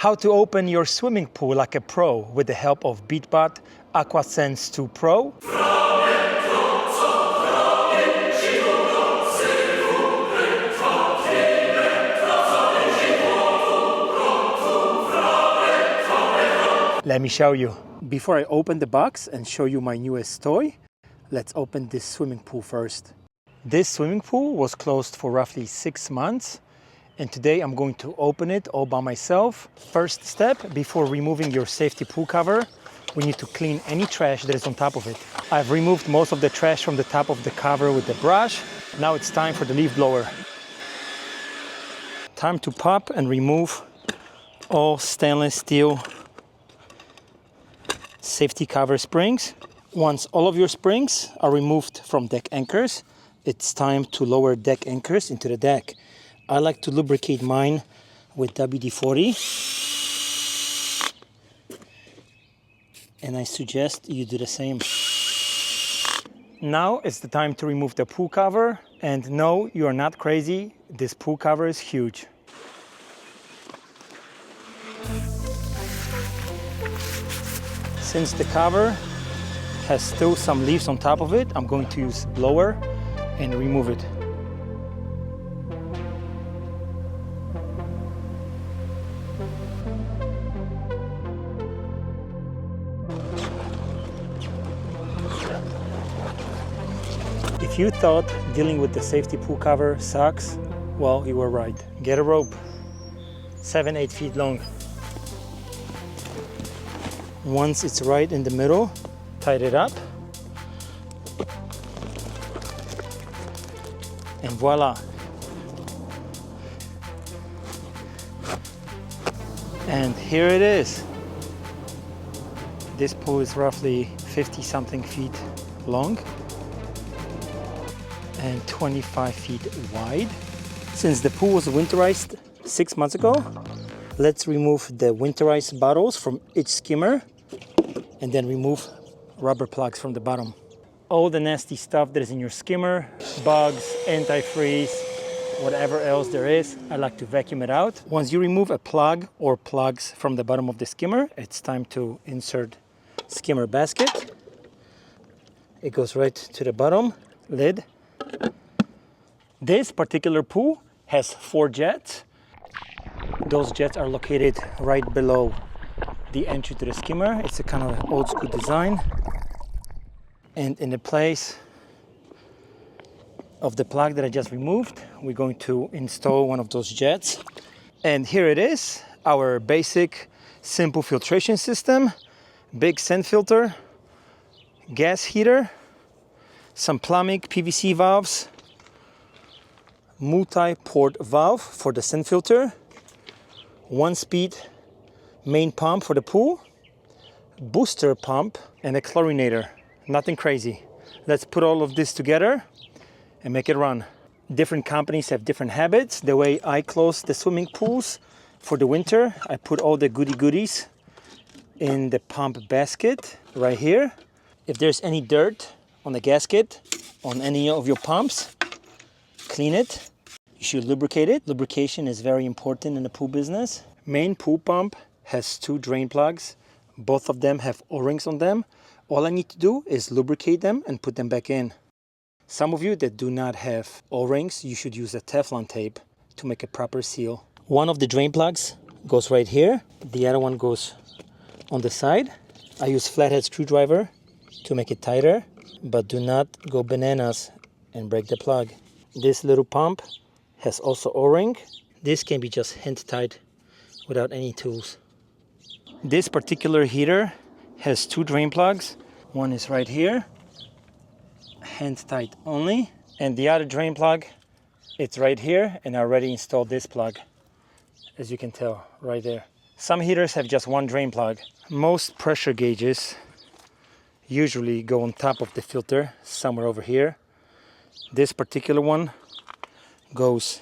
How to open your swimming pool like a pro with the help of Beatbot AquaSense 2 Pro. Let me show you. Before I open the box and show you my newest toy, let's open this swimming pool first. This swimming pool was closed for roughly 6 months, and today I'm going to open it all by myself. First step, before removing your safety pool cover, we need to clean any trash that is on top of it. I've removed most of the trash from the top of the cover with the brush. Now it's time for the leaf blower. Time to pop and remove all stainless steel safety cover springs. Once all of your springs are removed from deck anchors, it's time to lower deck anchors into the deck. I like to lubricate mine with WD-40, and I suggest you do the same. Now it's the time to remove the pool cover, and no, you are not crazy, this pool cover is huge. Since the cover has still some leaves on top of it, I'm going to use blower and remove it. If you thought dealing with the safety pool cover sucks, well, you were right. Get a rope, 7-8 feet long. Once it's right in the middle, tighten it up, and voila. And here it is. This pool is roughly 50-something feet long and 25 feet wide. Since the pool was winterized 6 months ago, let's remove the winterized bottles from each skimmer and then remove rubber plugs from the bottom. All the nasty stuff that is in your skimmer, bugs, antifreeze, whatever else there is, I like to vacuum it out. Once you remove a plug or plugs from the bottom of the skimmer, it's time to insert skimmer basket. It goes right to the bottom lid. This particular pool has 4 jets. Those jets are located right below the entry to the skimmer. It's a kind of old school design. And in the place of the plug that I just removed, we're going to install one of those jets. And here it is, our basic simple filtration system. Big sand filter, gas heater, some plumbing PVC valves, multi-port valve for the sand filter, 1-speed main pump for the pool, booster pump, and a chlorinator. Nothing crazy. Let's put all of this together and make it run. Different companies have different habits. The way I close the swimming pools for the winter, I put all the goodies in the pump basket right here. If there's any dirt on the gasket, on any of your pumps, clean it. You should lubricate it. Lubrication is very important in the pool business. Main pool pump has 2 drain plugs. Both of them have O-rings on them. All I need to do is lubricate them and put them back in. Some of you that do not have O-rings, you should use a Teflon tape to make a proper seal. One of the drain plugs goes right here. The other one goes on the side. I use flathead screwdriver to make it tighter, but do not go bananas and break the plug. This little pump has also O-ring. This can be just hand tight without any tools. This particular heater has 2 drain plugs. One is right here, hand tight only, and the other drain plug, it's right here, and I already installed this plug, as you can tell right there. Some heaters have just 1 drain plug. Most pressure gauges usually go on top of the filter, somewhere over here. This particular one goes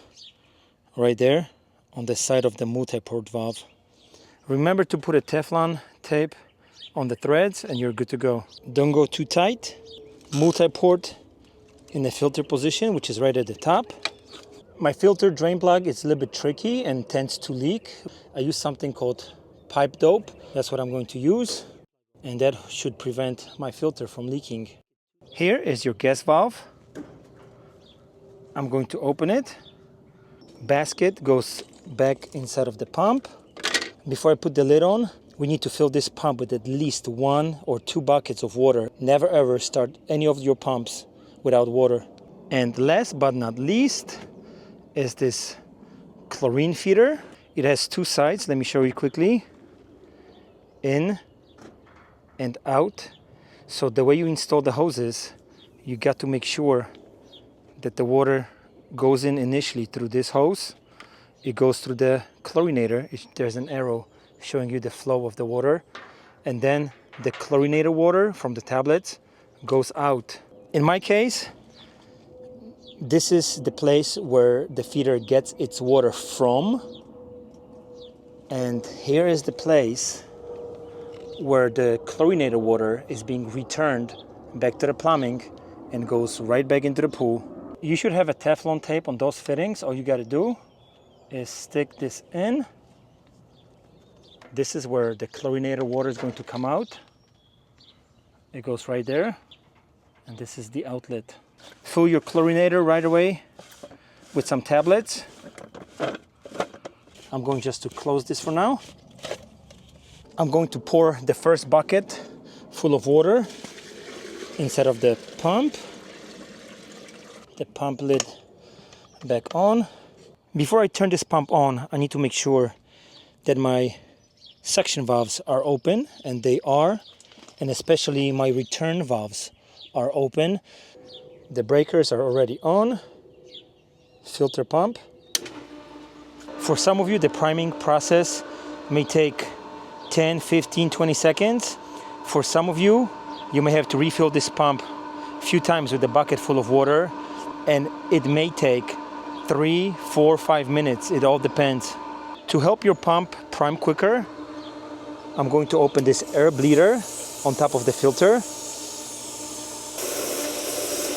right there on the side of the multi-port valve. Remember to put a Teflon tape on the threads and you're good to go. Don't go too tight. Multi-port in the filter position, which is right at the top. My filter drain plug is a little bit tricky and tends to leak. I use something called pipe dope. That's what I'm going to use. And that should prevent my filter from leaking. Here is your gas valve. I'm going to open it. Basket goes back inside of the pump. Before I put the lid on, we need to fill this pump with at least 1 or 2 buckets of water. Never ever start any of your pumps without water. And last but not least is this chlorine feeder. It has 2 sides. Let me show you quickly. In and out. So the way you install the hoses, you got to make sure that the water goes in initially through this hose. It goes through the chlorinator. There's an arrow showing you the flow of the water. And then the chlorinator water from the tablets goes out. In my case, this is the place where the feeder gets its water from. And here is the place where the chlorinator water is being returned back to the plumbing and goes right back into the pool. You should have a Teflon tape on those fittings. All you got to do is stick this in. This is where the chlorinator water is going to come out. It goes right there. And this is the outlet. Fill your chlorinator right away with some tablets. I'm going just to close this for now. I'm going to pour the first bucket full of water inside of the pump. The pump lid back on. Before I turn this pump on, I need to make sure that my suction valves are open, and they are, and especially my return valves are open. The breakers are already on. Filter pump. For some of you, the priming process may take 10, 15, 20 seconds. For some of you, you may have to refill this pump a few times with a bucket full of water, and it may take 3, 4, 5 minutes. It all depends. To help your pump prime quicker, I'm going to open this air bleeder on top of the filter.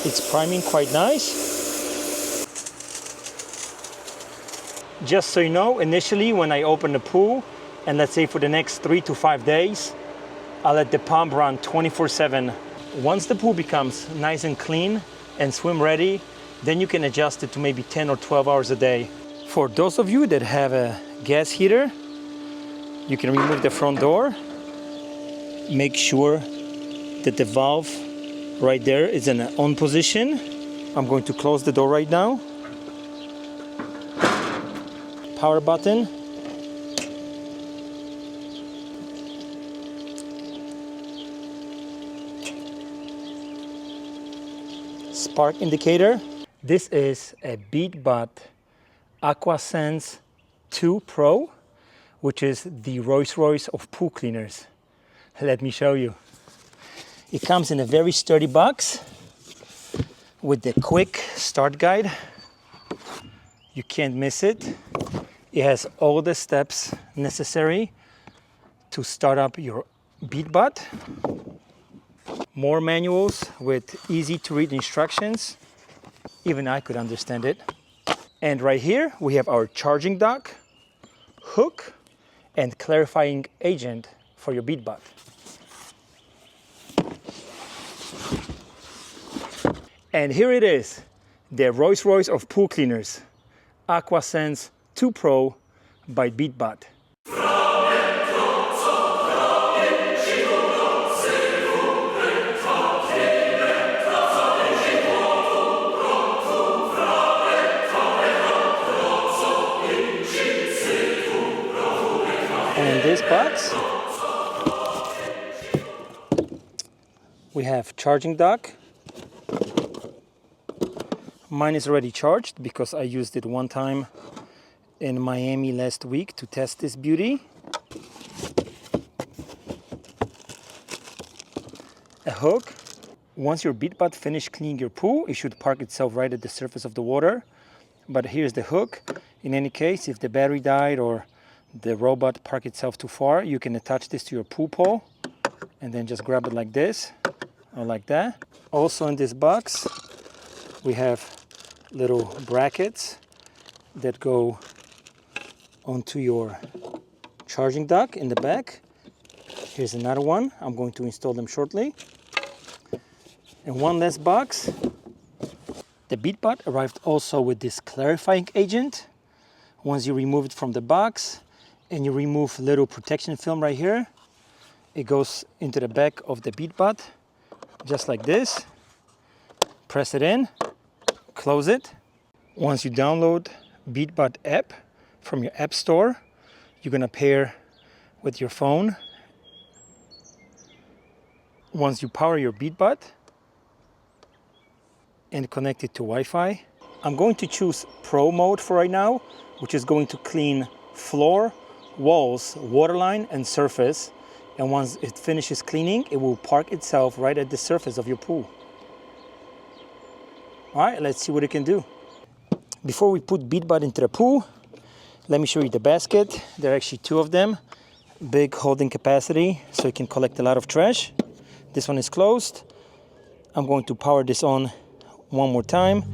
It's priming quite nice. Just so you know, initially when I open the pool, and let's say for the next 3 to 5 days, I'll let the pump run 24/7. Once the pool becomes nice and clean and swim ready, then you can adjust it to maybe 10 or 12 hours a day. For those of you that have a gas heater, you can remove the front door. Make sure that the valve right there is in an on position. I'm going to close the door right now. Power button. Spark indicator. This is a Beatbot AquaSense 2 Pro, which is the Rolls-Royce of pool cleaners. Let me show you. It comes in a very sturdy box with the quick start guide. You can't miss it. It has all the steps necessary to start up your Beatbot. More manuals with easy to read instructions. Even I could understand it. And right here we have our charging dock, hook, and clarifying agent for your Beatbot. And here it is, the Rolls-Royce of pool cleaners, AquaSense 2 Pro by Beatbot. And in this box, we have charging dock. Mine is already charged because I used it one time in Miami last week to test this beauty. A hook. Once your Beatbot finished cleaning your pool, it should park itself right at the surface of the water. But here's the hook. In any case, if the battery died or the robot parked itself too far, you can attach this to your pool pole and then just grab it like this or like that. Also in this box, we have little brackets that go onto your charging dock in the back. Here's another one. I'm going to install them shortly. And one last box. The Beatbot arrived also with this clarifying agent. Once you remove it from the box and you remove little protection film right here, it goes into the back of the Beatbot, just like this. Press it in, close it. Once you download Beatbot app from your app store, you're gonna pair with your phone. Once you power your Beatbot and connect it to Wi-Fi, I'm going to choose Pro mode for right now, which is going to clean floor, walls, waterline, and surface. And once it finishes cleaning, it will park itself right at the surface of your pool. All right, let's see what it can do. Before we put Beatbot into the pool, let me show you the basket. There are actually two of them. Big holding capacity, so it can collect a lot of trash. This one is closed. I'm going to power this on one more time.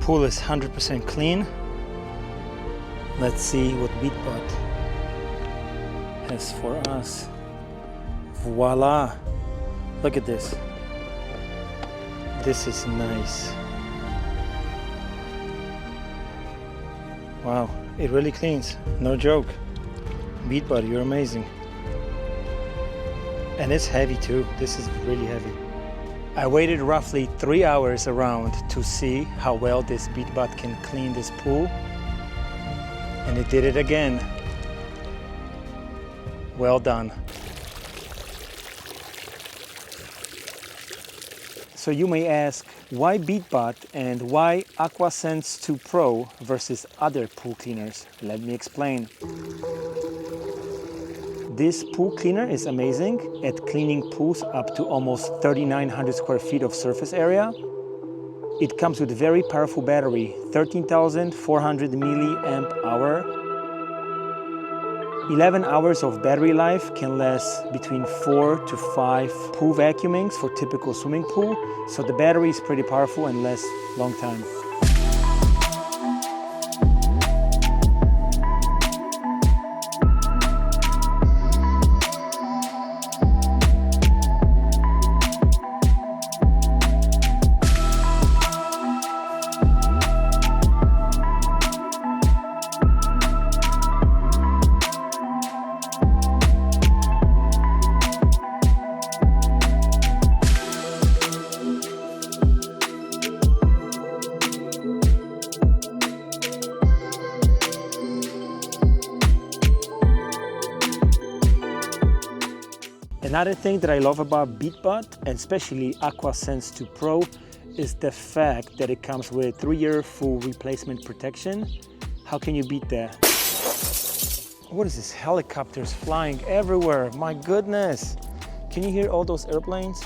Pool is 100% clean. Let's see what Beatbot has for us. Voila! Look at this. This is nice. Wow, it really cleans. No joke. Beatbot, you're amazing. And it's heavy too. This is really heavy. I waited roughly 3 hours around to see how well this Beatbot can clean this pool. And it did it again. Well done. So you may ask, why Beatbot and why AquaSense 2 Pro versus other pool cleaners? Let me explain. This pool cleaner is amazing at cleaning pools up to almost 3,900 square feet of surface area. It comes with a very powerful battery, 13,400 milliamp hour. 11 hours of battery life can last between 4 to 5 pool vacuumings for typical swimming pool. So the battery is pretty powerful and lasts a long time. Another thing that I love about Beatbot, and especially AquaSense 2 Pro, is the fact that it comes with 3-year full replacement protection. How can you beat that? What is this? Helicopters flying everywhere. My goodness. Can you hear all those airplanes?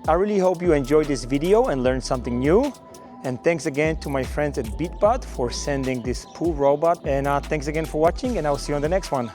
I really hope you enjoyed this video and learned something new. And thanks again to my friends at Beatbot for sending this pool robot. And thanks again for watching, and I'll see you on the next one.